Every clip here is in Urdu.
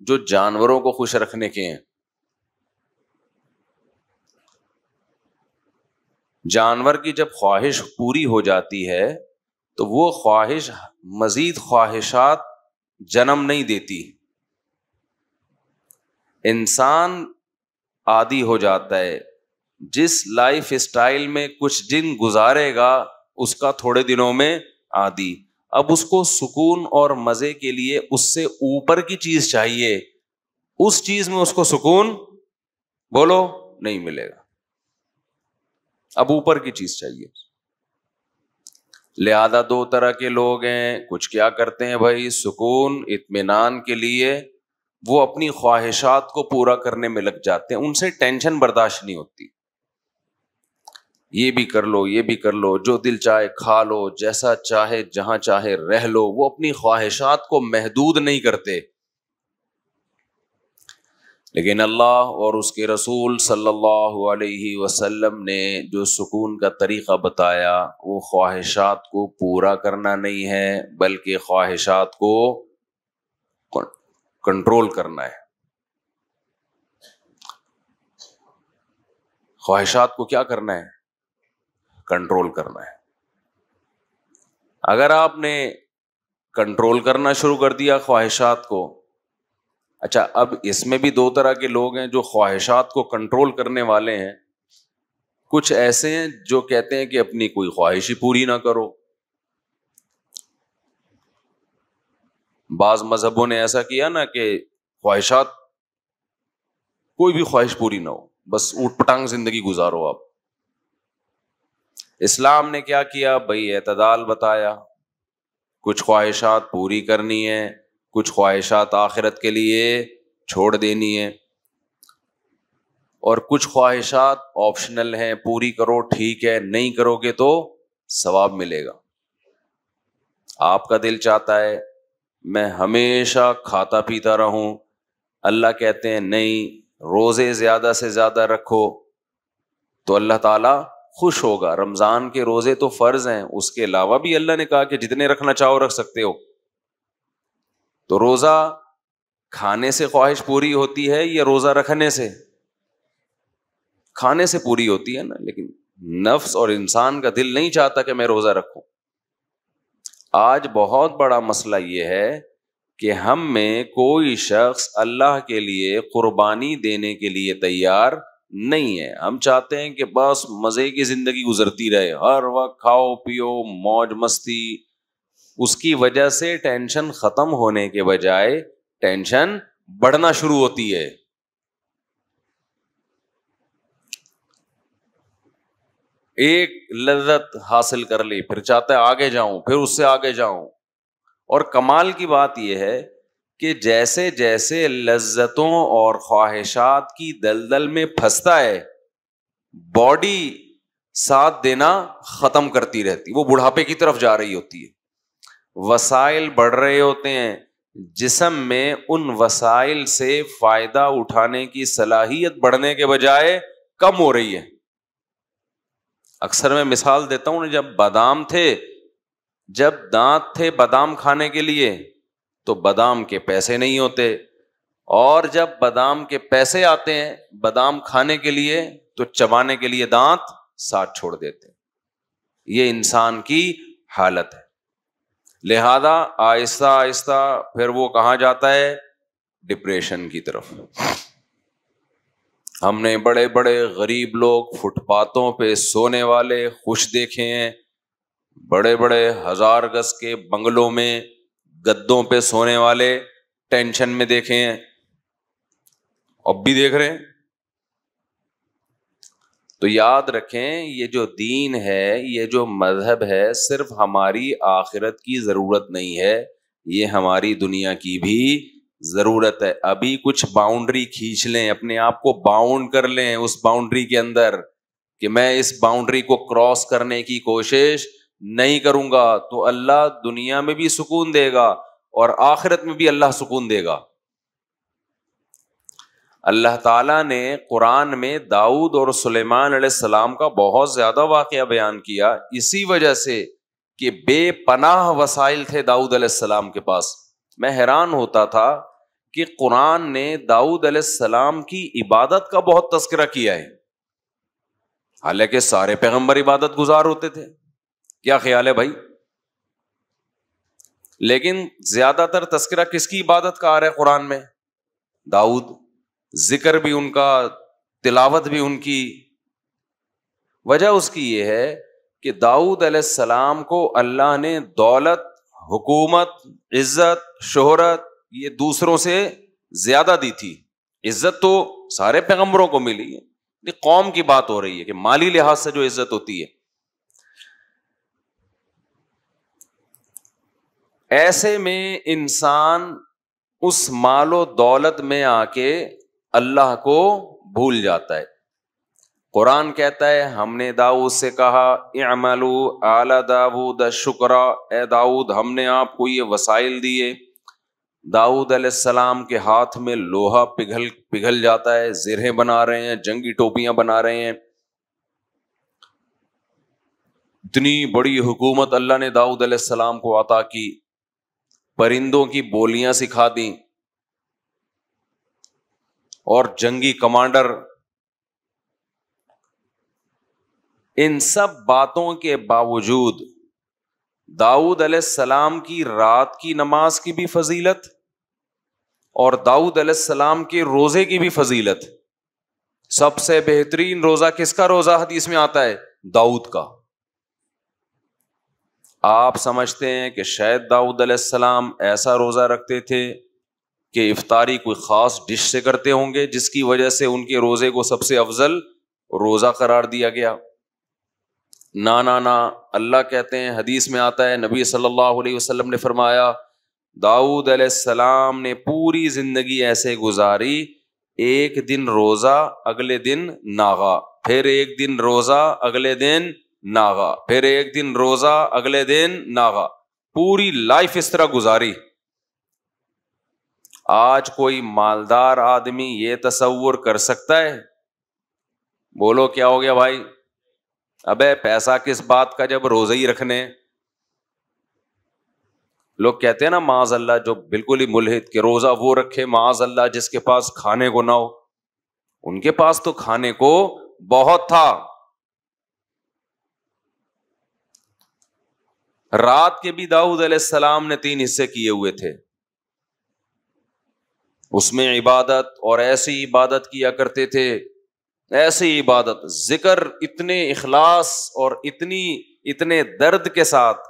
جو جانوروں کو خوش رکھنے کے ہیں. جانور کی جب خواہش پوری ہو جاتی ہے تو وہ خواہش مزید خواہشات جنم نہیں دیتی. انسان عادی ہو جاتا ہے، جس لائف اسٹائل میں کچھ دن گزارے گا اس کا تھوڑے دنوں میں عادی. اب اس کو سکون اور مزے کے لیے اس سے اوپر کی چیز چاہیے، اس چیز میں اس کو سکون بولو نہیں ملے گا، اب اوپر کی چیز چاہیے. لہذا دو طرح کے لوگ ہیں. کچھ کیا کرتے ہیں بھائی، سکون اطمینان کے لیے وہ اپنی خواہشات کو پورا کرنے میں لگ جاتے ہیں، ان سے ٹینشن برداشت نہیں ہوتی. یہ بھی کر لو، یہ بھی کر لو، جو دل چاہے کھا لو، جیسا چاہے جہاں چاہے رہ لو. وہ اپنی خواہشات کو محدود نہیں کرتے. لیکن اللہ اور اس کے رسول صلی اللہ علیہ وسلم نے جو سکون کا طریقہ بتایا وہ خواہشات کو پورا کرنا نہیں ہے، بلکہ خواہشات کو کنٹرول کرنا ہے. خواہشات کو کیا کرنا ہے؟ کنٹرول کرنا ہے. اگر آپ نے کنٹرول کرنا شروع کر دیا خواہشات کو، اچھا اب اس میں بھی دو طرح کے لوگ ہیں جو خواہشات کو کنٹرول کرنے والے ہیں. کچھ ایسے ہیں جو کہتے ہیں کہ اپنی کوئی خواہش ہی پوری نہ کرو. بعض مذہبوں نے ایسا کیا نا کہ خواہشات، کوئی بھی خواہش پوری نہ ہو، بس اوٹ پٹانگ زندگی گزارو. آپ اسلام نے کیا کیا بھائی؟ اعتدال بتایا. کچھ خواہشات پوری کرنی ہے، کچھ خواہشات آخرت کے لیے چھوڑ دینی ہے، اور کچھ خواہشات آپشنل ہیں، پوری کرو ٹھیک ہے، نہیں کرو گے تو ثواب ملے گا. آپ کا دل چاہتا ہے میں ہمیشہ کھاتا پیتا رہوں، اللہ کہتے ہیں نہیں، روزے زیادہ سے زیادہ رکھو تو اللہ تعالیٰ خوش ہوگا. رمضان کے روزے تو فرض ہیں، اس کے علاوہ بھی اللہ نے کہا کہ جتنے رکھنا چاہو رکھ سکتے ہو. تو روزہ کھانے سے خواہش پوری ہوتی ہے یا روزہ رکھنے سے؟ کھانے سے پوری ہوتی ہے نا، لیکن نفس اور انسان کا دل نہیں چاہتا کہ میں روزہ رکھوں. آج بہت بڑا مسئلہ یہ ہے کہ ہم میں کوئی شخص اللہ کے لیے قربانی دینے کے لیے تیار نہیں ہے. ہم چاہتے ہیں کہ بس مزے کی زندگی گزرتی رہے، ہر وقت کھاؤ پیو موج مستی. اس کی وجہ سے ٹینشن ختم ہونے کے بجائے ٹینشن بڑھنا شروع ہوتی ہے. ایک لذت حاصل کر لی، پھر چاہتا ہے آگے جاؤں، پھر اس سے آگے جاؤں. اور کمال کی بات یہ ہے کہ جیسے جیسے لذتوں اور خواہشات کی دلدل میں پھنستا ہے، باڈی ساتھ دینا ختم کرتی رہتی، وہ بڑھاپے کی طرف جا رہی ہوتی ہے. وسائل بڑھ رہے ہوتے ہیں، جسم میں ان وسائل سے فائدہ اٹھانے کی صلاحیت بڑھنے کے بجائے کم ہو رہی ہے. اکثر میں مثال دیتا ہوں، جب بادام تھے، جب دانت تھے بادام کھانے کے لیے تو بادام کے پیسے نہیں ہوتے، اور جب بادام کے پیسے آتے ہیں بادام کھانے کے لیے تو چبانے کے لیے دانت ساتھ چھوڑ دیتے. یہ انسان کی حالت ہے. لہذا آہستہ آہستہ پھر وہ کہاں جاتا ہے؟ ڈپریشن کی طرف. ہم نے بڑے بڑے غریب لوگ فٹ پاتھوں پہ سونے والے خوش دیکھے ہیں، بڑے بڑے 1000 گز کے بنگلوں میں گدوں پہ سونے والے ٹینشن میں دیکھے ہیں، اب بھی دیکھ رہے ہیں. تو یاد رکھیں، یہ جو دین ہے، یہ جو مذہب ہے، صرف ہماری آخرت کی ضرورت نہیں ہے، یہ ہماری دنیا کی بھی ضرورت ہے. ابھی کچھ باؤنڈری کھینچ لیں، اپنے آپ کو باؤنڈ کر لیں اس باؤنڈری کے اندر کہ میں اس باؤنڈری کو کراس کرنے کی کوشش نہیں کروں گا، تو اللہ دنیا میں بھی سکون دے گا اور آخرت میں بھی اللہ سکون دے گا. اللہ تعالیٰ نے قرآن میں داؤد اور سلیمان علیہ السلام کا بہت زیادہ واقعہ بیان کیا، اسی وجہ سے کہ بے پناہ وسائل تھے داؤد علیہ السلام کے پاس. میں حیران ہوتا تھا کہ قرآن نے داؤد علیہ السلام کی عبادت کا بہت تذکرہ کیا ہے، حالانکہ سارے پیغمبر عبادت گزار ہوتے تھے. کیا خیال ہے بھائی؟ لیکن زیادہ تر تذکرہ کس کی عبادت کا آ رہا ہے قرآن میں؟ داؤد. ذکر بھی ان کا، تلاوت بھی ان کی. وجہ اس کی یہ ہے کہ داؤد علیہ السلام کو اللہ نے دولت، حکومت، عزت، شہرت یہ دوسروں سے زیادہ دی تھی. عزت تو سارے پیغمبروں کو ملی ہے، یہ قوم کی بات ہو رہی ہے کہ مالی لحاظ سے جو عزت ہوتی ہے. ایسے میں انسان اس مال و دولت میں آ کے اللہ کو بھول جاتا ہے. قرآن کہتا ہے ہم نے داؤد سے کہا اعملوا آل داؤد شکرا، اے داؤد ہم نے آپ کو یہ وسائل دیے. داؤد علیہ السلام کے ہاتھ میں لوہا پگھل جاتا ہے، زرہیں بنا رہے ہیں، جنگی ٹوپیاں بنا رہے ہیں. اتنی بڑی حکومت اللہ نے داؤد علیہ السلام کو عطا کی، پرندوں کی بولیاں سکھا دیں، اور جنگی کمانڈر. ان سب باتوں کے باوجود داؤد علیہ السلام کی رات کی نماز کی بھی فضیلت اور داؤد علیہ السلام کے روزے کی بھی فضیلت. سب سے بہترین روزہ کس کا روزہ حدیث میں آتا ہے؟ داؤد کا. آپ سمجھتے ہیں کہ شاید داؤد علیہ السلام ایسا روزہ رکھتے تھے کہ افطاری کوئی خاص ڈش سے کرتے ہوں گے جس کی وجہ سے ان کے روزے کو سب سے افضل روزہ قرار دیا گیا؟ نا. اللہ کہتے ہیں، حدیث میں آتا ہے، نبی صلی اللہ علیہ وسلم نے فرمایا داؤد علیہ السلام نے پوری زندگی ایسے گزاری، ایک دن روزہ اگلے دن ناغا، پھر ایک دن روزہ اگلے دن ناغا، پھر ایک دن روزہ اگلے دن ناغا. پوری لائف اس طرح گزاری. آج کوئی مالدار آدمی یہ تصور کر سکتا ہے؟ بولو کیا ہو گیا بھائی؟ ابے پیسہ کس بات کا جب روزے ہی رکھنے. لوگ کہتے ہیں نا معاذ اللہ، جو بالکل ہی ملحد کہ روزہ وہ رکھے معاذ اللہ جس کے پاس کھانے کو نہ ہو. ان کے پاس تو کھانے کو بہت تھا. رات کے بھی داؤد علیہ السلام نے 3 حصے کیے ہوئے تھے، اس میں عبادت، اور ایسی عبادت کیا کرتے تھے، ایسی عبادت، ذکر اتنے اخلاص اور اتنے درد کے ساتھ.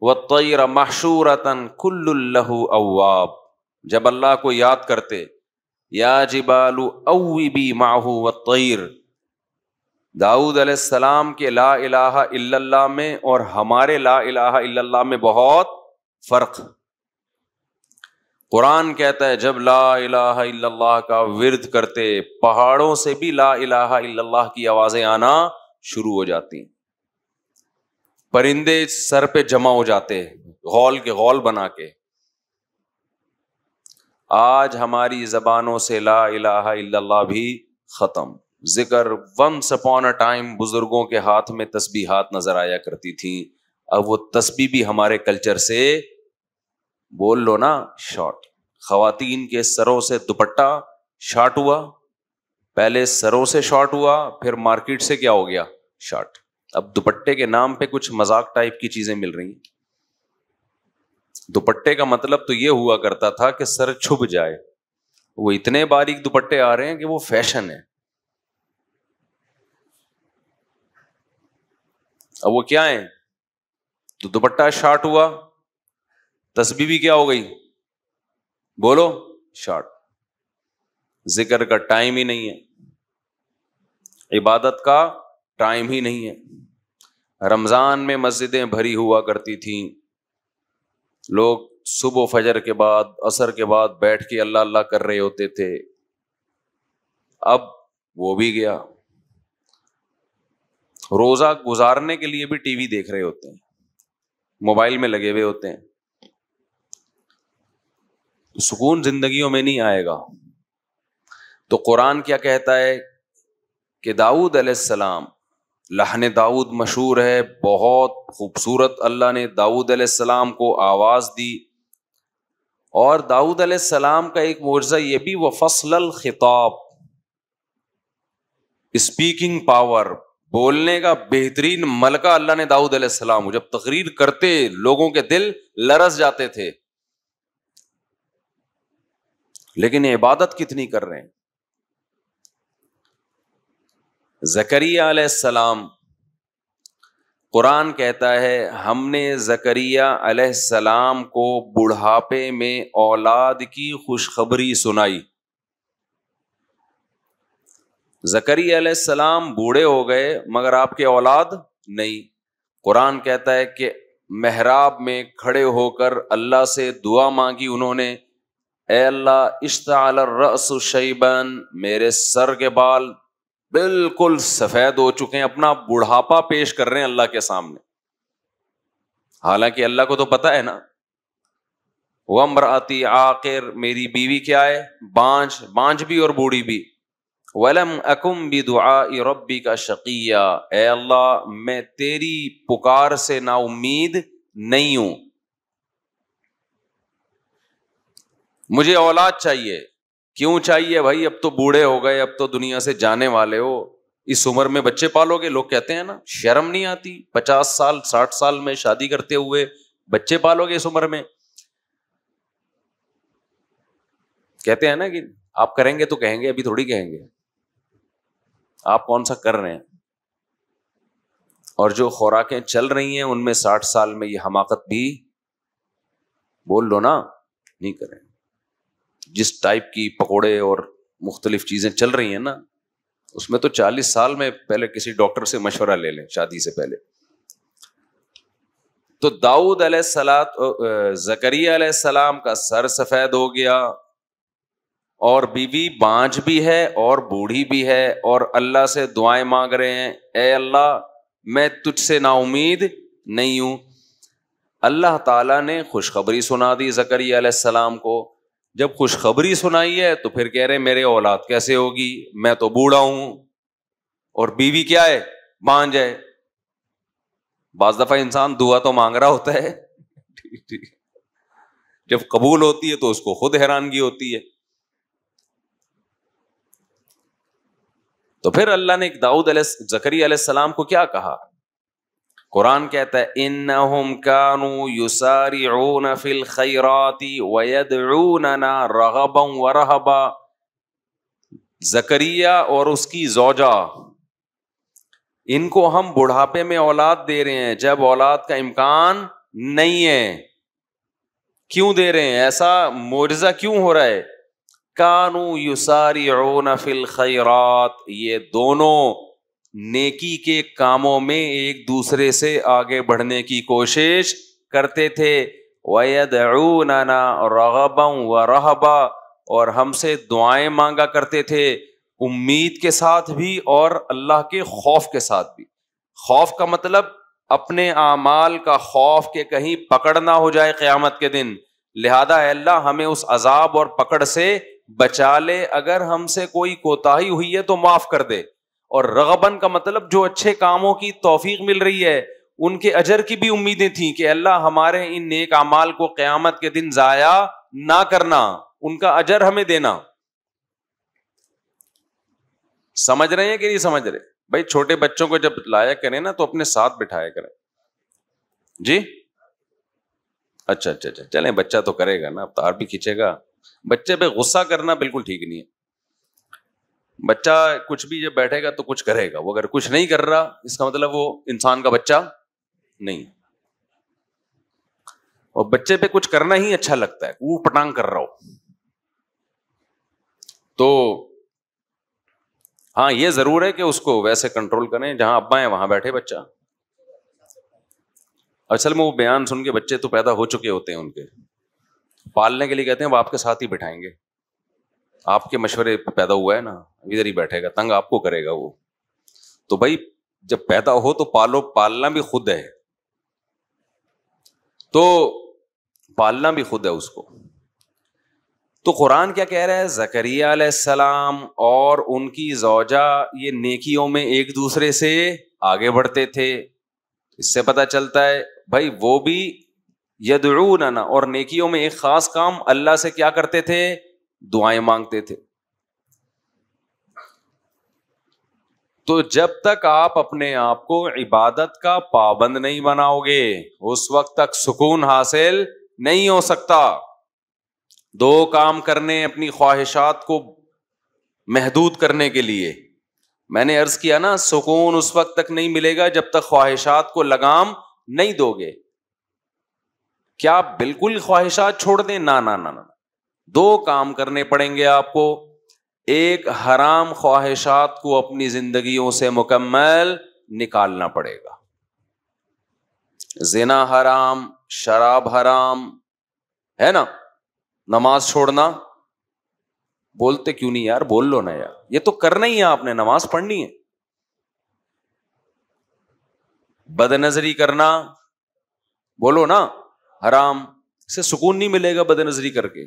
وَالطَّيْرَ مَحْشُورَةً كُلٌّ لَّهُ أَوَّابٌ، جب اللہ کو یاد کرتے یا جبال اوبی معه والطیر. داؤد علیہ السلام کے لا الہ الا اللہ میں اور ہمارے لا الہ الا اللہ میں بہت فرق. قرآن کہتا ہے جب لا الہ الا اللہ کا ورد کرتے پہاڑوں سے بھی لا الہ الا اللہ کی آوازیں آنا شروع ہو جاتی، پرندے سر پہ جمع ہو جاتے غول کے غول بنا کے. آج ہماری زبانوں سے لا الہ الا اللہ بھی ختم. ذکر ونس اپون اے ٹائم بزرگوں کے ہاتھ میں تسبیحات نظر آیا کرتی تھیں، اب وہ تسبیح بھی ہمارے کلچر سے بول لو نا شارٹ. خواتین کے سروں سے دوپٹہ شارٹ ہوا، پہلے سروں سے شارٹ ہوا، پھر مارکیٹ سے کیا ہو گیا؟ شارٹ. اب دوپٹے کے نام پہ کچھ مذاق ٹائپ کی چیزیں مل رہی ہیں. دوپٹے کا مطلب تو یہ ہوا کرتا تھا کہ سر چھپ جائے، وہ اتنے باریک دوپٹے آ رہے ہیں کہ وہ فیشن ہے. اب وہ کیا ہے؟ تو دوپٹہ شارٹ ہوا، تسبیح بھی کیا ہو گئی؟ بولو شارٹ. ذکر کا ٹائم ہی نہیں ہے، عبادت کا ٹائم ہی نہیں ہے. رمضان میں مسجدیں بھری ہوا کرتی تھیں، لوگ صبح فجر کے بعد عصر کے بعد بیٹھ کے اللہ اللہ کر رہے ہوتے تھے. اب وہ بھی گیا. روزہ گزارنے کے لیے بھی ٹی وی دیکھ رہے ہوتے ہیں، موبائل میں لگے ہوئے ہوتے ہیں. سکون زندگیوں میں نہیں آئے گا. تو قرآن کیا کہتا ہے کہ داؤد علیہ السلام، لحن داؤد مشہور ہے، بہت خوبصورت اللہ نے داؤد علیہ السلام کو آواز دی اور داؤد علیہ السلام کا ایک معجزہ یہ بھی، وہ فصل الخطاب، اسپیکنگ پاور، بولنے کا بہترین ملکہ اللہ نے داؤد علیہ السلام، جب تقریر کرتے لوگوں کے دل لرز جاتے تھے. لیکن عبادت کتنی کر رہے ہیں. زکریہ علیہ السلام، قرآن کہتا ہے ہم نے زکریہ علیہ السلام کو بڑھاپے میں اولاد کی خوشخبری سنائی. زکریہ علیہ السلام بوڑھے ہو گئے مگر آپ کے اولاد نہیں. قرآن کہتا ہے کہ محراب میں کھڑے ہو کر اللہ سے دعا مانگی انہوں نے، اے اللہ اشتعل الرأس شیباً، میرے سر کے بال بالکل سفید ہو چکے ہیں، اپنا بڑھاپا پیش کر رہے ہیں اللہ کے سامنے. حالانکہ اللہ کو تو پتا ہے نا. وامرأتی عاقر، میری بیوی کیا ہے؟ بانجھ بھی اور بوڑھی بھی. وَلَمْ أَكُمْ بِدُعَاءِ رَبِّكَ شَقِيًّا، اے اللہ میں تیری پکار سے نا امید نہیں ہوں. مجھے اولاد چاہیے. کیوں چاہیے بھائی؟ اب تو بوڑھے ہو گئے، اب تو دنیا سے جانے والے ہو، اس عمر میں بچے پالو گے؟ لوگ کہتے ہیں نا، شرم نہیں آتی 50 سال 60 سال میں شادی کرتے ہوئے بچے پالو گے اس عمر میں؟ کہتے ہیں نا کہ آپ کریں گے تو کہیں گے، ابھی تھوڑی کہیں گے. آپ کون سا کر رہے ہیں؟ اور جو خوراکیں چل رہی ہیں ان میں 60 سال میں یہ حماقت بھی بول لو نا نہیں کریں. جس ٹائپ کی پکوڑے اور مختلف چیزیں چل رہی ہیں نا، اس میں تو 40 سال میں پہلے کسی ڈاکٹر سے مشورہ لے لیں شادی سے پہلے. تو داؤد علیہ زکریہ علیہ السلام کا سر سفید ہو گیا، اور بیوی بانجھ بھی ہے اور بوڑھی بھی ہے، اور اللہ سے دعائیں مانگ رہے ہیں، اے اللہ میں تجھ سے نا امید نہیں ہوں. اللہ تعالیٰ نے خوشخبری سنا دی زکریہ علیہ السلام کو. جب خوشخبری سنائی ہے تو پھر کہہ رہے میرے اولاد کیسے ہوگی، میں تو بوڑھا ہوں اور بیوی کیا ہے؟ بانجھ ہے. بعض دفعہ انسان دعا تو مانگ رہا ہوتا ہے جب قبول ہوتی ہے تو اس کو خود حیرانگی ہوتی ہے. تو پھر اللہ نے زکریہ علیہ السلام کو کیا کہا؟ قرآن کہتا ہے انہم کانوا یسارعون فی الخیرات ویدعوننا رغبا ورہبا. زکریہ اور اس کی زوجہ، ان کو ہم بڑھاپے میں اولاد دے رہے ہیں جب اولاد کا امکان نہیں ہے. کیوں دے رہے ہیں؟ ایسا معجزہ کیوں ہو رہا ہے؟ کانوا یسارعون فی الخیرات، یہ دونوں نیکی کے کاموں میں ایک دوسرے سے آگے بڑھنے کی کوشش کرتے تھے. وَيَدْعُونَنَا رَغَبًا وَرَهْبًا، اور ہم سے دعائیں مانگا کرتے تھے، امید کے ساتھ بھی اور اللہ کے خوف کے ساتھ بھی. خوف کا مطلب اپنے اعمال کا خوف کہ کہیں پکڑ نہ ہو جائے قیامت کے دن، لہذا اے اللہ ہمیں اس عذاب اور پکڑ سے بچا لے، اگر ہم سے کوئی کوتاہی ہوئی ہے تو معاف کر دے. اور رغبن کا مطلب جو اچھے کاموں کی توفیق مل رہی ہے ان کے اجر کی بھی امیدیں تھیں کہ اللہ ہمارے ان نیک اعمال کو قیامت کے دن ضائع نہ کرنا، ان کا اجر ہمیں دینا. سمجھ رہے ہیں کہ نہیں سمجھ رہے؟ بھائی چھوٹے بچوں کو جب لایا کریں نا تو اپنے ساتھ بٹھایا کریں. جی اچھا چلیں، بچہ تو کرے گا نا، اب تار بھی کھینچے گا. بچے پہ غصہ کرنا بالکل ٹھیک نہیں ہے. بچہ کچھ بھی جب بیٹھے گا تو کچھ کرے گا، وہ اگر کچھ نہیں کر رہا اس کا مطلب وہ انسان کا بچہ نہیں. اور بچے پہ کچھ کرنا ہی اچھا لگتا ہے، وہ پٹانگ کر رہا ہو تو ہاں یہ ضرور ہے کہ اس کو ویسے کنٹرول کریں جہاں ابا ہیں وہاں بیٹھے بچہ. اصل میں وہ بیان سن کے بچے تو پیدا ہو چکے ہوتے ہیں، ان کے پالنے کے لیے کہتے ہیں وہ آپ کے ساتھ ہی بٹھائیں گے، آپ کے مشورے پہ پیدا ہوا ہے نا، ادھر ہی بیٹھے گا، تنگ آپ کو کرے گا وہ. تو بھائی جب پیدا ہو تو پالو، پالنا بھی خود ہے، تو پالنا بھی خود ہے اس کو. تو قرآن کیا کہہ رہا ہے؟ زکریا علیہ السلام اور ان کی زوجہ یہ نیکیوں میں ایک دوسرے سے آگے بڑھتے تھے. اس سے پتہ چلتا ہے بھائی وہ بھی یدعوننا، اور نیکیوں میں ایک خاص کام اللہ سے کیا کرتے تھے؟ دعائیں مانگتے تھے. تو جب تک آپ اپنے آپ کو عبادت کا پابند نہیں بناؤ گے اس وقت تک سکون حاصل نہیں ہو سکتا. دو کام کرنے اپنی خواہشات کو محدود کرنے کے لیے. میں نے عرض کیا نا، سکون اس وقت تک نہیں ملے گا جب تک خواہشات کو لگام نہیں دو گے. کیا آپ بالکل خواہشات چھوڑ دیں؟ نہ نہ نہ. دو کام کرنے پڑیں گے آپ کو. ایک، حرام خواہشات کو اپنی زندگیوں سے مکمل نکالنا پڑے گا. زنا حرام، شراب حرام ہے نا. نماز چھوڑنا، بولتے کیوں نہیں یار؟ بول لو نا یار، یہ تو کرنا ہی ہے آپ نے، نماز پڑھنی ہے. بد نظری کرنا، بولو نا حرام. اس سے سکون نہیں ملے گا بد نظری کر کے،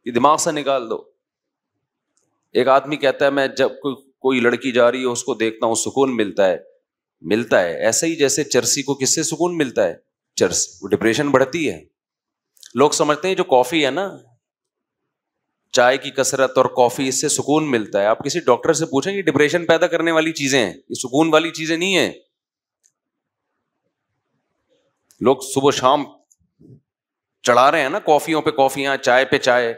یہ دماغ سے نکال دو. ایک آدمی کہتا ہے میں جب کوئی لڑکی جا رہی ہے اس کو دیکھتا ہوں سکون ملتا ہے. ملتا ہے ایسا ہی جیسے چرسی کو کس سے سکون ملتا ہے؟ چرس. وہ ڈپریشن بڑھتی ہے. لوگ سمجھتے ہیں جو کافی ہے نا، چائے کی کثرت اور کافی، اس سے سکون ملتا ہے. آپ کسی ڈاکٹر سے پوچھیں گے ڈپریشن پیدا کرنے والی چیزیں ہیں، یہ سکون والی چیزیں نہیں ہیں. لوگ صبح شام چڑھا رہے ہیں نا کافیوں پہ کافیاں، چائے پہ چائے.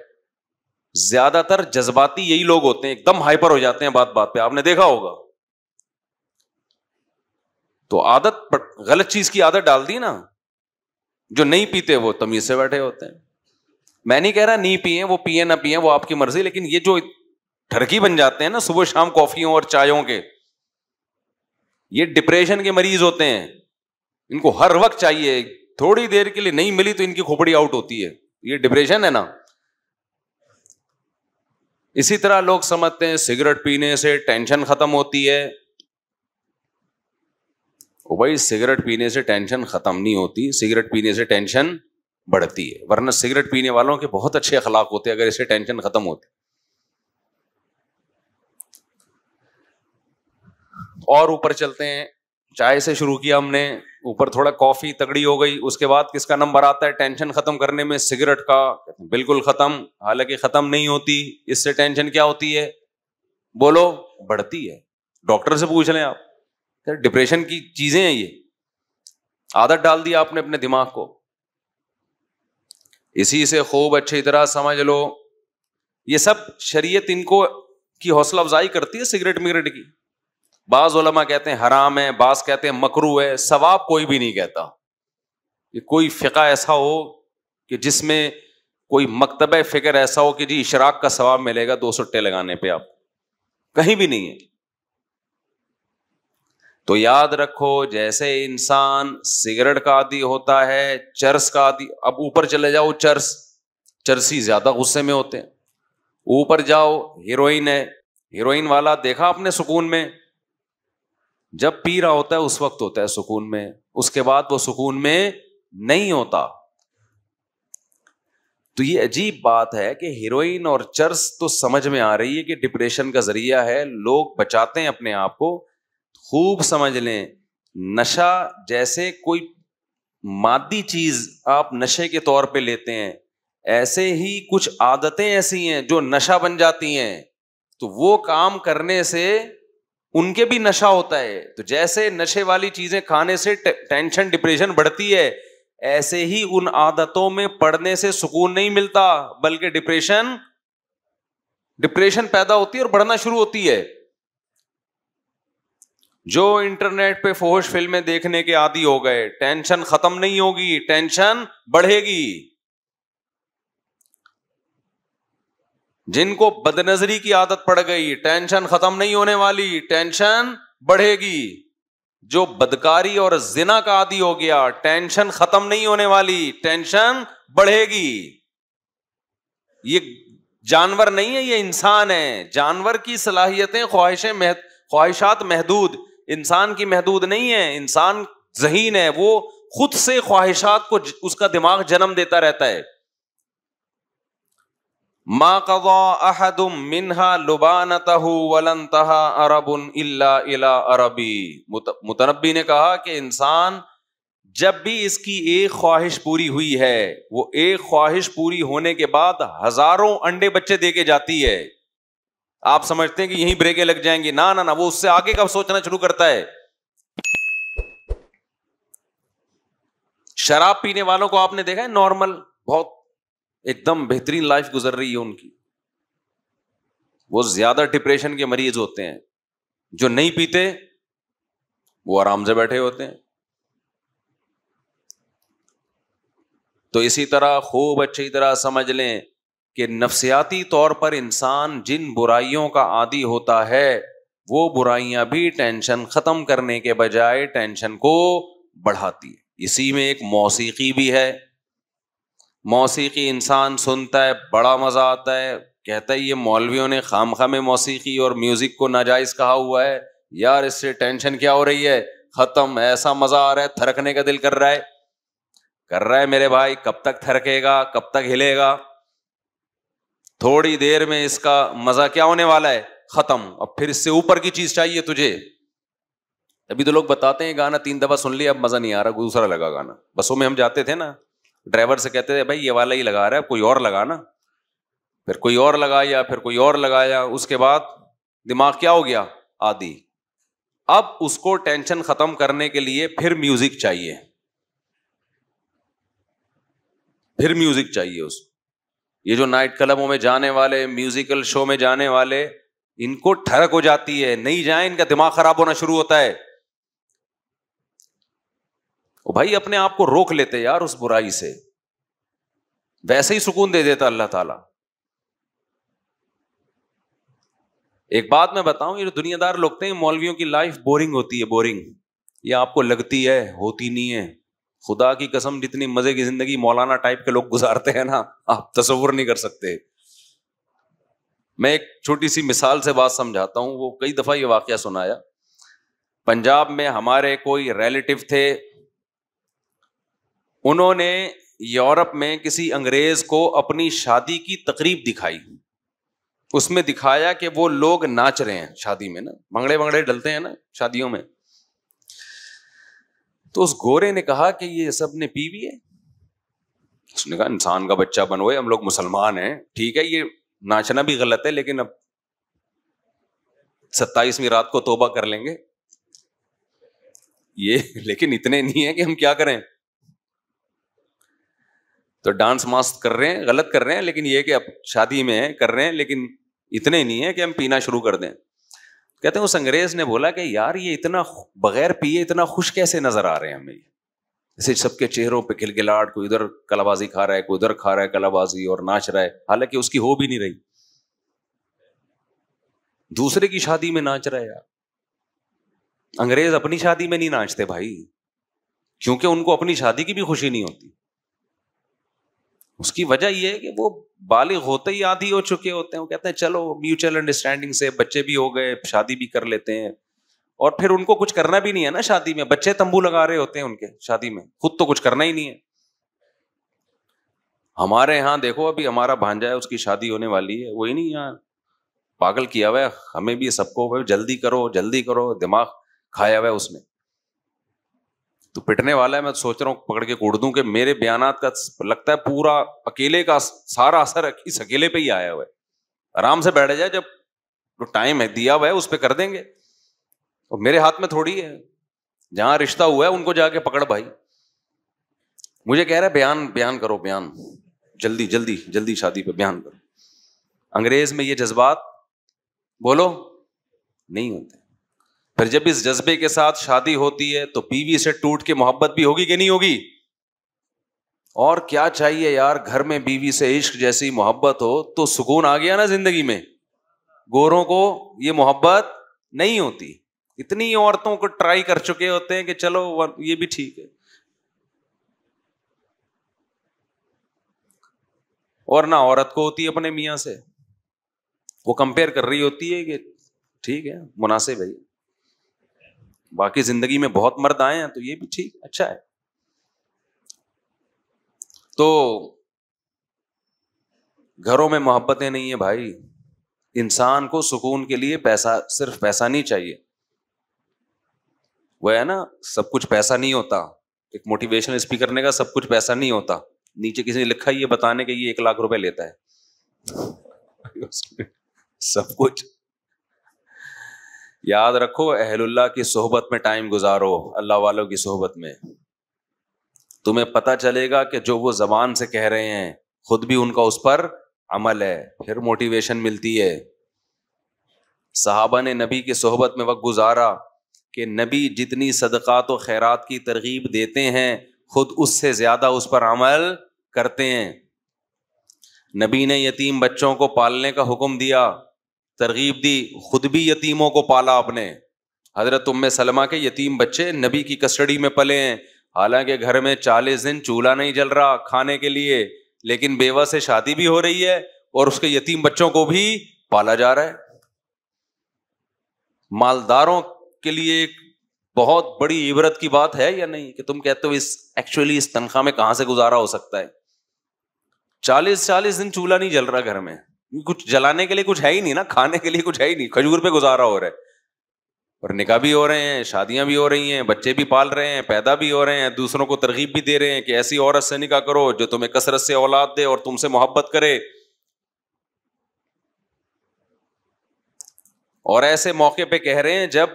زیادہ تر جذباتی یہی لوگ ہوتے ہیں، ایک دم ہائپر ہو جاتے ہیں بات بات پہ، آپ نے دیکھا ہوگا. تو عادت، غلط چیز کی عادت ڈال دی نا. جو نہیں پیتے وہ تمیز سے بیٹھے ہوتے ہیں. میں نہیں کہہ رہا نہیں پیئیں، وہ پیئیں نہ پیئیں وہ آپ کی مرضی، لیکن یہ جو ٹھرکی بن جاتے ہیں نا صبح شام کافیوں اور چایوں کے، یہ ڈپریشن کے مریض ہوتے ہیں. ان کو ہر وقت چاہیے، تھوڑی دیر کے لیے نہیں ملی تو ان کی کھوپڑی آؤٹ ہوتی ہے. یہ ڈپریشن ہے نا. اسی طرح لوگ سمجھتے ہیں سگریٹ پینے سے ٹینشن ختم ہوتی ہے. او بھائی، سگریٹ پینے سے ٹینشن ختم نہیں ہوتی، سگریٹ پینے سے ٹینشن بڑھتی ہے. ورنہ سگریٹ پینے والوں کے بہت اچھے اخلاق ہوتے ہیں اگر اس سے ٹینشن ختم ہوتی. اور اوپر چلتے ہیں. چائے سے شروع کیا ہم نے، اوپر تھوڑا کافی تگڑی ہو گئی. اس کے بعد کس کا نمبر آتا ہے ٹینشن ختم کرنے میں؟ سگریٹ کا. بالکل ختم. حالانکہ ختم نہیں ہوتی. اس سے ٹینشن کیا ہوتی ہے؟ بولو، بڑھتی ہے. ڈاکٹر سے پوچھ لیں آپ. ڈپریشن کی چیزیں ہیں یہ. عادت ڈال دی آپ نے اپنے دماغ کو. اسی سے خوب اچھی طرح سمجھ لو، یہ سب شریعت ان کو کی حوصلہ افزائی کرتی ہے سگریٹ مگریٹ کی. بعض علماء کہتے ہیں حرام ہے، بعض کہتے ہیں مکروہ ہے. ثواب کوئی بھی نہیں کہتا. یہ کوئی فقہ ایسا ہو کہ جس میں کوئی مکتبہ فکر ایسا ہو کہ جی اشراق کا ثواب ملے گا 2 سٹے لگانے پہ، آپ کہیں بھی نہیں ہے. تو یاد رکھو، جیسے انسان سگریٹ کا عادی ہوتا ہے، چرس کا عادی. اب اوپر چلے جاؤ، چرسی زیادہ غصے میں ہوتے ہیں. اوپر جاؤ، ہیروئن ہے. ہیروئن والا دیکھا آپ نے سکون میں؟ جب پی رہا ہوتا ہے اس وقت ہوتا ہے سکون میں، اس کے بعد وہ سکون میں نہیں ہوتا. تو یہ عجیب بات ہے کہ ہیروئن اور چرس تو سمجھ میں آ رہی ہے کہ ڈپریشن کا ذریعہ ہے، لوگ بچاتے ہیں اپنے آپ کو. خوب سمجھ لیں، نشہ جیسے کوئی مادی چیز آپ نشے کے طور پہ لیتے ہیں، ایسے ہی کچھ عادتیں ایسی ہیں جو نشہ بن جاتی ہیں. تو وہ کام کرنے سے ان کے بھی نشہ ہوتا ہے. تو جیسے نشے والی چیزیں کھانے سے ٹینشن ڈپریشن بڑھتی ہے، ایسے ہی ان عادتوں میں پڑنے سے سکون نہیں ملتا، بلکہ ڈپریشن پیدا ہوتی ہے اور بڑھنا شروع ہوتی ہے. جو انٹرنیٹ پہ فحش فلمیں دیکھنے کے عادی ہو گئے، ٹینشن ختم نہیں ہوگی، ٹینشن بڑھے گی. جن کو بد نظری کی عادت پڑ گئی، ٹینشن ختم نہیں ہونے والی، ٹینشن بڑھے گی. جو بدکاری اور زنا کا عادی ہو گیا، ٹینشن ختم نہیں ہونے والی، ٹینشن بڑھے گی. یہ جانور نہیں ہے، یہ انسان ہے. جانور کی صلاحیتیں، خواہشات محدود، انسان کی محدود نہیں ہے. انسان ذہین ہے، وہ خود سے خواہشات کو اس کا دماغ جنم دیتا رہتا ہے. ما قضى احد منها لبانته ولا انتهى عرب الا الى عربی. متنبی نے کہا کہ انسان جب بھی اس کی ایک خواہش پوری ہوئی ہے, وہ ایک خواہش پوری ہونے کے بعد ہزاروں انڈے بچے دے کے جاتی ہے. آپ سمجھتے ہیں کہ یہیں بریکیں لگ جائیں گی؟ نہ نہ, وہ اس سے آگے کا سوچنا شروع کرتا ہے. شراب پینے والوں کو آپ نے دیکھا ہے, نارمل بہت ایک دم بہترین لائف گزر رہی ہے ان کی, وہ زیادہ ڈپریشن کے مریض ہوتے ہیں. جو نہیں پیتے وہ آرام سے بیٹھے ہوتے ہیں. تو اسی طرح خوب اچھی طرح سمجھ لیں کہ نفسیاتی طور پر انسان جن برائیوں کا عادی ہوتا ہے, وہ برائیاں بھی ٹینشن ختم کرنے کے بجائے ٹینشن کو بڑھاتی ہے. اسی میں ایک موسیقی بھی ہے. موسیقی انسان سنتا ہے, بڑا مزہ آتا ہے, کہتا ہے یہ مولویوں نے خامخواہ میں موسیقی اور میوزک کو ناجائز کہا ہوا ہے, یار اس سے ٹینشن کیا ہو رہی ہے, ختم, ایسا مزہ آ رہا ہے, تھرکنے کا دل کر رہا ہے میرے بھائی. کب تک تھرکے گا, کب تک ہلے گا؟ تھوڑی دیر میں اس کا مزہ کیا ہونے والا ہے, ختم. اب پھر اس سے اوپر کی چیز چاہیے تجھے. ابھی تو لوگ بتاتے ہیں گانا 3 دفعہ سن لیا, اب مزہ نہیں آ رہا, دوسرا لگا گانا. بسوں میں ہم جاتے تھے نا, ڈرائیور سے کہتے تھے بھائی یہ والا ہی لگا رہا ہے, کوئی اور لگا نا. پھر کوئی اور لگایا, پھر کوئی اور لگایا, اس کے بعد دماغ کیا ہو گیا, عادی. اب اس کو ٹینشن ختم کرنے کے لیے پھر میوزک چاہیے, پھر میوزک چاہیے اس کو. یہ جو نائٹ کلبوں میں جانے والے, میوزیکل شو میں جانے والے, ان کو ٹھڑک ہو جاتی ہے, نہیں جائیں ان کا دماغ خراب ہونا شروع ہوتا ہے. او بھائی اپنے آپ کو روک لیتے یار اس برائی سے, ویسے ہی سکون دے دیتا اللہ تعالیٰ. ایک بات میں بتاؤں, یہ جو دنیا دار لوگ ہیں, مولویوں کی لائف بورنگ ہوتی ہے, بورنگ. یہ آپ کو لگتی ہے, ہوتی نہیں ہے. خدا کی قسم جتنی مزے کی زندگی مولانا ٹائپ کے لوگ گزارتے ہیں نا, آپ تصور نہیں کر سکتے. میں ایک چھوٹی سی مثال سے بات سمجھاتا ہوں. وہ کئی دفعہ یہ واقعہ سنایا. پنجاب میں ہمارے کوئی ریلیٹو تھے, انہوں نے یورپ میں کسی انگریز کو اپنی شادی کی تقریب دکھائی. اس میں دکھایا کہ وہ لوگ ناچ رہے ہیں شادی میں نا, بھنگڑے بھنگڑے ڈلتے ہیں نا شادیوں میں. تو اس گورے نے کہا کہ یہ سب نے پی بھی ہے. اس نے کہا انسان کا بچہ بنوئے, ہم لوگ مسلمان ہیں, ٹھیک ہے یہ ناچنا بھی غلط ہے, لیکن اب 27ویں رات کو توبہ کر لیں گے یہ, لیکن اتنے نہیں ہے کہ ہم کیا کریں. تو ڈانس ماسک کر رہے ہیں, غلط کر رہے ہیں, لیکن یہ کہ اب شادی میں ہے کر رہے ہیں, لیکن اتنے نہیں ہے کہ ہم پینا شروع کر دیں. کہتے ہیں اس انگریز نے بولا کہ یار یہ اتنا بغیر پیے اتنا خوش کیسے نظر آ رہے ہیں ہمیں, جیسے سب کے چہروں پہ کھلکھلاہٹ, کوئی ادھر کلابازی کھا رہا ہے, کوئی ادھر کھا رہا ہے کلابازی اور ناچ رہا ہے, حالانکہ اس کی ہو بھی نہیں رہی, دوسرے کی شادی میں ناچ رہا ہے. یار انگریز اپنی شادی میں نہیں ناچتے بھائی, کیونکہ ان کو اپنی شادی کی بھی خوشی نہیں ہوتی. اس کی وجہ یہ ہے کہ وہ بالغ ہوتے ہی عادی ہو چکے ہوتے ہیں. وہ کہتے ہیں چلو میوچل انڈرسٹینڈنگ سے بچے بھی ہو گئے, شادی بھی کر لیتے ہیں, اور پھر ان کو کچھ کرنا بھی نہیں ہے نا شادی میں. بچے تمبو لگا رہے ہوتے ہیں ان کے شادی میں, خود تو کچھ کرنا ہی نہیں ہے. ہمارے یہاں دیکھو, ابھی ہمارا بھانجا ہے, اس کی شادی ہونے والی ہے, وہی نہیں یہاں پاگل کیا ہوا ہے ہمیں بھی سب کو, جلدی کرو جلدی کرو, دماغ کھایا ہوا ہے اس نے. تو پٹنے والا ہے. میں سوچ رہا ہوں پکڑ کے کوڑ دوں کہ میرے بیانات کا لگتا ہے پورا اکیلے کا سارا اثر اس اکیلے پہ ہی آیا ہوا ہے. آرام سے بیٹھ جائے, جب ٹائم ہے دیا ہوا ہے اس پہ کر دیں گے, اور میرے ہاتھ میں تھوڑی ہے. جہاں رشتہ ہوا ہے ان کو جا کے پکڑ بھائی. مجھے کہہ رہا ہے بیان کرو, بیان جلدی جلدی جلدی شادی پہ بیان کرو. انگریز میں یہ جذبات بولو نہیں ہوتے. پھر جب اس جذبے کے ساتھ شادی ہوتی ہے تو بیوی سے ٹوٹ کے محبت بھی ہوگی کہ نہیں ہوگی؟ اور کیا چاہیے یار, گھر میں بیوی سے عشق جیسی محبت ہو تو سکون آ گیا نا زندگی میں. گوروں کو یہ محبت نہیں ہوتی. اتنی عورتوں کو ٹرائی کر چکے ہوتے ہیں کہ چلو یہ بھی ٹھیک ہے, اور نہ عورت کو ہوتی ہے اپنے میاں سے. وہ کمپیئر کر رہی ہوتی ہے کہ ٹھیک ہے مناسب ہے, باقی زندگی میں بہت مرد آئے ہیں تو یہ بھی ٹھیک اچھا ہے. تو گھروں میں محبتیں نہیں ہیں بھائی. انسان کو سکون کے لیے پیسہ, صرف پیسہ نہیں چاہیے. وہ ہے نا, سب کچھ پیسہ نہیں ہوتا, ایک موٹیویشنل اسپیکر نے کہا سب کچھ پیسہ نہیں ہوتا, نیچے کسی نے لکھا یہ بتانے کہ یہ 1 لاکھ روپے لیتا ہے. سب کچھ یاد رکھو, اہل اللہ کی صحبت میں ٹائم گزارو, اللہ والوں کی صحبت میں, تمہیں پتہ چلے گا کہ جو وہ زبان سے کہہ رہے ہیں خود بھی ان کا اس پر عمل ہے, پھر موٹیویشن ملتی ہے. صحابہ نے نبی کی صحبت میں وقت گزارا کہ نبی جتنی صدقات و خیرات کی ترغیب دیتے ہیں خود اس سے زیادہ اس پر عمل کرتے ہیں. نبی نے یتیم بچوں کو پالنے کا حکم دیا, ترغیب دی, خود بھی یتیموں کو پالا آپ نے. حضرت ام سلمہ کے یتیم بچے نبی کی کسٹڈی میں پلے ہیں, حالانکہ گھر میں 40 دن چولہا نہیں جل رہا کھانے کے لیے, لیکن بیوہ سے شادی بھی ہو رہی ہے اور اس کے یتیم بچوں کو بھی پالا جا رہا ہے. مالداروں کے لیے ایک بہت بڑی عبرت کی بات ہے یا نہیں کہ تم کہتے ہو ایکچولی اس تنخواہ میں کہاں سے گزارا ہو سکتا ہے. 40 دن چولہا نہیں جل رہا گھر میں, کچھ جلانے کے لیے کچھ ہے ہی نہیں نا, کھانے کے لیے کچھ ہے ہی نہیں, کھجور پہ گزارا ہو رہا ہے, اور نکاح بھی ہو رہے ہیں, شادیاں بھی ہو رہی ہیں, بچے بھی پال رہے ہیں, پیدا بھی ہو رہے ہیں, دوسروں کو ترغیب بھی دے رہے ہیں کہ ایسی عورت سے نکاح کرو جو تمہیں کثرت سے اولاد دے اور تم سے محبت کرے. اور ایسے موقع پہ کہہ رہے ہیں جب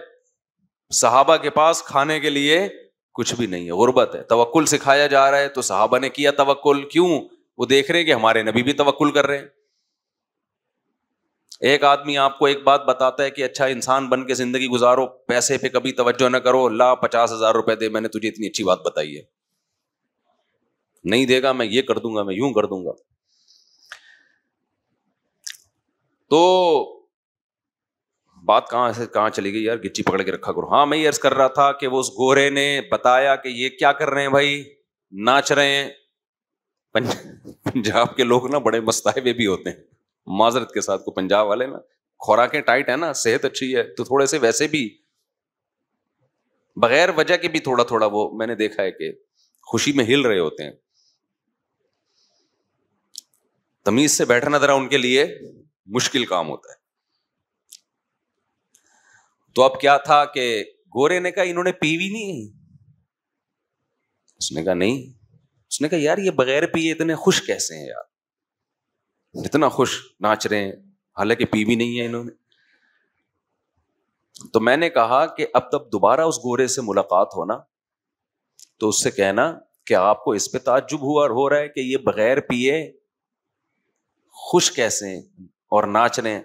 صحابہ کے پاس کھانے کے لیے کچھ بھی نہیں ہے, غربت ہے. توکل سکھایا جا رہا ہے تو صحابہ نے کیا توکل, کیوں؟ وہ دیکھ رہے ہیں کہ ہمارے نبی بھی توکل کر رہے ہیں. ایک آدمی آپ کو ایک بات بتاتا ہے کہ اچھا انسان بن کے زندگی گزارو, پیسے پہ کبھی توجہ نہ کرو, لا 50,000 روپے دے, میں نے تجھے اتنی اچھی بات بتائی ہے, نہیں دے گا میں یہ کر دوں گا, میں یوں کر دوں گا. تو بات کہاں چلی گئی یار, گچی پکڑ کے رکھا کرو. ہاں میں یہ عرض کر رہا تھا کہ وہ اس گورے نے بتایا کہ یہ کیا کر رہے ہیں بھائی, ناچ رہے ہیں. پنجاب کے لوگ نا بڑے مستائبے بھی ہوتے ہیں, معذرت کے ساتھ, کو پنجاب والے نا خوراکیں ٹائٹ ہے نا, صحت اچھی ہے تو تھوڑے سے ویسے بھی بغیر وجہ کے بھی تھوڑا تھوڑا وہ میں نے دیکھا ہے کہ خوشی میں ہل رہے ہوتے ہیں. تمیز سے بیٹھنا ذرا ان کے لیے مشکل کام ہوتا ہے. تو اب کیا تھا کہ گورے نے کہا انہوں نے پیوی نہیں, اس نے کہا نہیں. اس نے کہا یار یہ بغیر پیے اتنے خوش کیسے ہیں یار, اتنا خوش ناچ رہے ہیں حالانکہ پیوی نہیں ہے انہوں نے. تو میں نے کہا کہ اب تب دوبارہ اس گورے سے ملاقات ہونا تو اس سے کہنا کہ آپ کو اس پہ تعجب ہو رہا ہے کہ یہ بغیر پیے خوش کیسے ہیں اور ناچ رہے ہیں.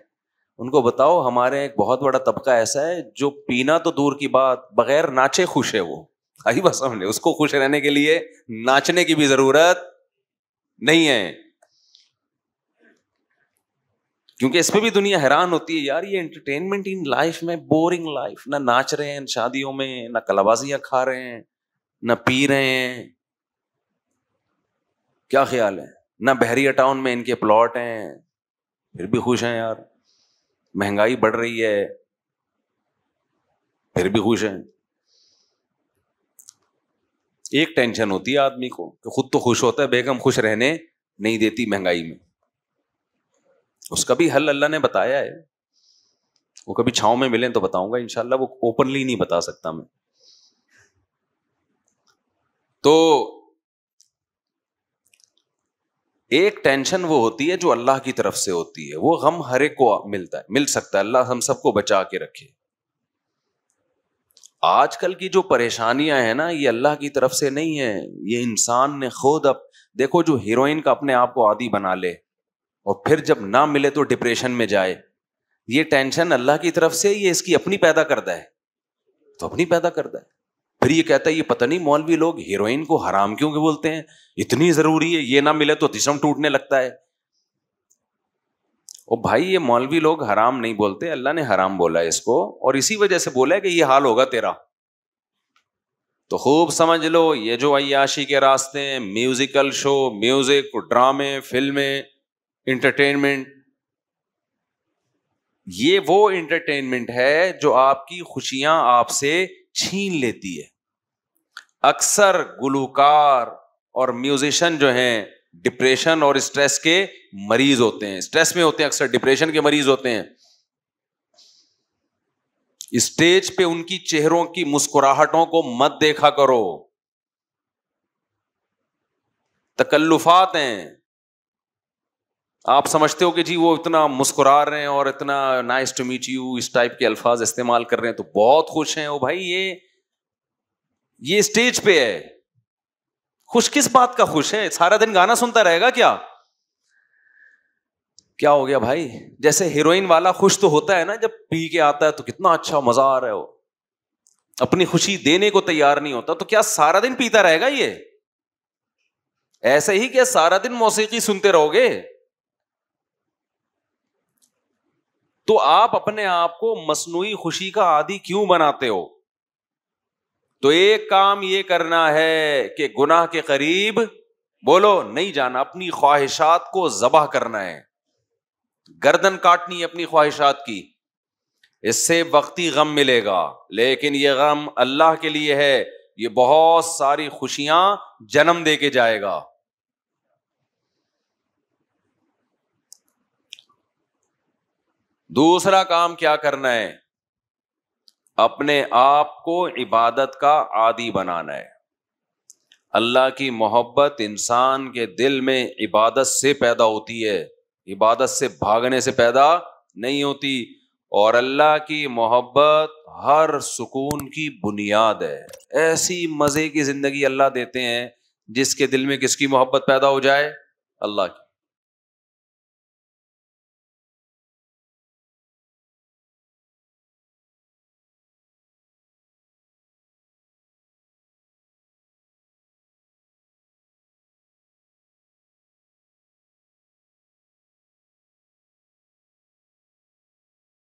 ان کو بتاؤ ہمارے ایک بہت بڑا طبقہ ایسا ہے جو پینا تو دور کی بات بغیر ناچے خوش ہے. وہ آئی بس سمجھے, اس کو خوش رہنے کے لیے ناچنے کی بھی ضرورت نہیں ہے, کیونکہ اس پہ بھی دنیا حیران ہوتی ہے یار یہ انٹرٹینمنٹ ان لائف میں بورنگ لائف, نہ ناچ رہے ہیں شادیوں میں, نہ کلابازیاں کھا رہے ہیں, نہ پی رہے ہیں, کیا خیال ہے, نہ بحریہ ٹاؤن میں ان کے پلاٹ ہیں پھر بھی خوش ہیں یار, مہنگائی بڑھ رہی ہے پھر بھی خوش ہیں. ایک ٹینشن ہوتی ہے آدمی کو کہ خود تو خوش ہوتا ہے, بیگم خوش رہنے نہیں دیتی مہنگائی میں. اس کا بھی حل اللہ نے بتایا ہے, وہ کبھی چھاؤں میں ملیں تو بتاؤں گا انشاءاللہ, وہ اوپنلی نہیں بتا سکتا میں. تو ایک ٹینشن وہ ہوتی ہے جو اللہ کی طرف سے ہوتی ہے, وہ غم ہر ایک کو ملتا ہے, مل سکتا ہے, اللہ ہم سب کو بچا کے رکھے. آج کل کی جو پریشانیاں ہیں نا یہ اللہ کی طرف سے نہیں ہے, یہ انسان نے خود. اب دیکھو جو ہیروئن کا اپنے آپ کو عادی بنا لے اور پھر جب نہ ملے تو ڈپریشن میں جائے, یہ ٹینشن اللہ کی طرف سے یہ اس کی اپنی پیدا کرتا ہے, تو اپنی پیدا کرتا ہے. پھر یہ کہتا ہے یہ پتہ نہیں مولوی لوگ ہیروئن کو حرام کیوں کہ بولتے ہیں, اتنی ضروری ہے, یہ نہ ملے تو جسم ٹوٹنے لگتا ہے. او بھائی یہ مولوی لوگ حرام نہیں بولتے, اللہ نے حرام بولا ہے اس کو, اور اسی وجہ سے بولا ہے کہ یہ حال ہوگا تیرا. تو خوب سمجھ لو یہ جو عیاشی کے راستے ہیں, میوزیکل شو, میوزک, ڈرامے, فلمیں, انٹرٹینمنٹ, یہ وہ انٹرٹینمنٹ ہے جو آپ کی خوشیاں آپ سے چھین لیتی ہے. اکثر گلوکار اور میوزیشین جو ہیں ڈپریشن اور اسٹریس کے مریض ہوتے ہیں, اسٹریس میں ہوتے ہیں, اکثر ڈپریشن کے مریض ہوتے ہیں. اسٹیج پہ ان کی چہروں کی مسکراہٹوں کو مت دیکھا کرو, تکلفات ہیں. آپ سمجھتے ہو کہ جی وہ اتنا مسکرا رہے ہیں اور اتنا نائس ٹو میٹ یو اس ٹائپ کے الفاظ استعمال کر رہے ہیں تو بہت خوش ہیں. او بھائی یہ اسٹیج پہ ہے, خوش کس بات کا خوش ہے؟ سارا دن گانا سنتا رہے گا کیا ہو گیا بھائی؟ جیسے ہیروئن والا خوش تو ہوتا ہے نا, جب پی کے آتا ہے تو کتنا اچھا مزہ آ رہا ہے, وہ اپنی خوشی دینے کو تیار نہیں ہوتا, تو کیا سارا دن پیتا رہے گا یہ؟ ایسے ہی کیا سارا دن موسیقی سنتے رہو گے؟ تو آپ اپنے آپ کو مصنوعی خوشی کا عادی کیوں بناتے ہو؟ تو ایک کام یہ کرنا ہے کہ گناہ کے قریب بولو نہیں جانا, اپنی خواہشات کو ذبح کرنا ہے, گردن کاٹنی ہے اپنی خواہشات کی. اس سے وقتی غم ملے گا, لیکن یہ غم اللہ کے لیے ہے, یہ بہت ساری خوشیاں جنم دے کے جائے گا. دوسرا کام کیا کرنا ہے؟ اپنے آپ کو عبادت کا عادی بنانا ہے. اللہ کی محبت انسان کے دل میں عبادت سے پیدا ہوتی ہے, عبادت سے بھاگنے سے پیدا نہیں ہوتی. اور اللہ کی محبت ہر سکون کی بنیاد ہے. ایسی مزے کی زندگی اللہ دیتے ہیں جس کے دل میں کس کی محبت پیدا ہو جائے؟ اللہ کی.